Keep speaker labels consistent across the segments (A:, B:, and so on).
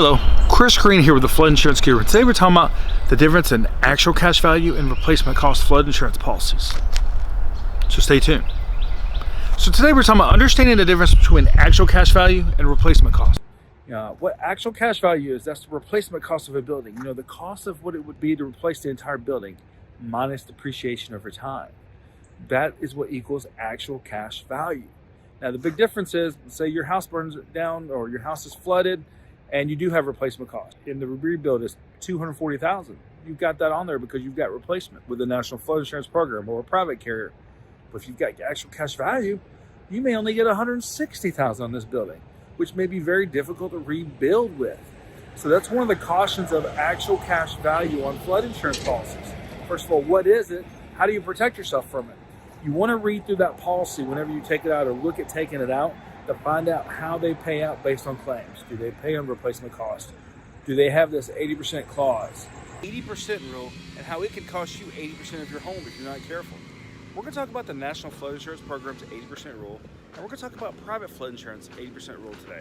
A: Hello, Chris Green here with the Flood Insurance Guru. Today we're talking about the difference in actual cash value and replacement cost flood insurance policies. So stay tuned. So today we're talking about understanding the difference between actual cash value and replacement cost. What actual cash value is, that's the replacement cost of a building. The cost of what it would be to replace the entire building minus depreciation over time. That is what equals actual cash value. Now the big difference is, say your house burns down or your house is flooded and you do have replacement cost, and the rebuild is $240,000. You've got that on there because you've got replacement with the National Flood Insurance Program or a private carrier. But if you've got actual cash value, you may only get $160,000 on this building, which may be very difficult to rebuild with. So that's one of the cautions of actual cash value on flood insurance policies. First of all, what is it? How do you protect yourself from it? You want to read through that policy whenever you take it out or look at taking it out to find out how they pay out based on claims. Do they pay on replacement cost? Do they have this 80% clause? 80% rule, and how it can cost you 80% of your home if you're not careful. We're going to talk about the National Flood Insurance Program's 80% rule, and we're going to talk about private flood insurance 80% rule today.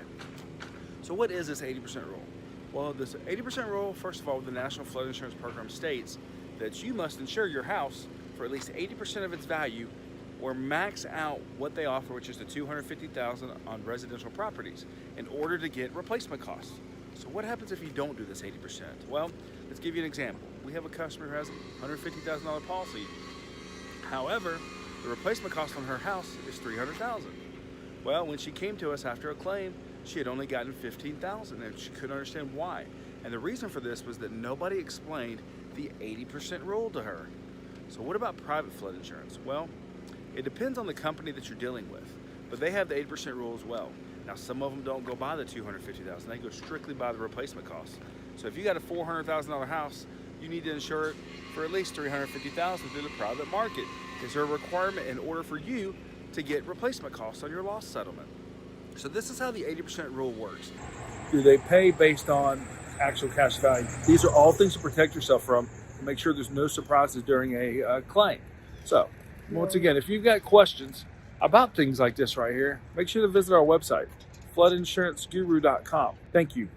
A: So what is this 80% rule? Well, this 80% rule, first of all, the National Flood Insurance Program states that you must insure your house for at least 80% of its value or max out what they offer, which is the $250,000 on residential properties, in order to get replacement costs. So what happens if you don't do this 80%? Well, let's give you an example. We have a customer who has a $150,000 policy. However, the replacement cost on her house is $300,000. Well, when she came to us after a claim, she had only gotten $15,000, and she couldn't understand why. And the reason for this was that nobody explained the 80% rule to her. So what about private flood insurance? Well, it depends on the company that you're dealing with, but they have the 80% rule as well. Now, some of them don't go by the $250,000. They go strictly by the replacement cost. So if you got a $400,000 house, you need to insure it for at least $350,000 through the private market. Is there a requirement in order for you to get replacement costs on your loss settlement? So this is how the 80% rule works. Do they pay based on actual cash value? These are all things to protect yourself from, to make sure there's no surprises during a claim. So once again, if you've got questions about things like this right here, make sure to visit our website, floodinsuranceguru.com. Thank you.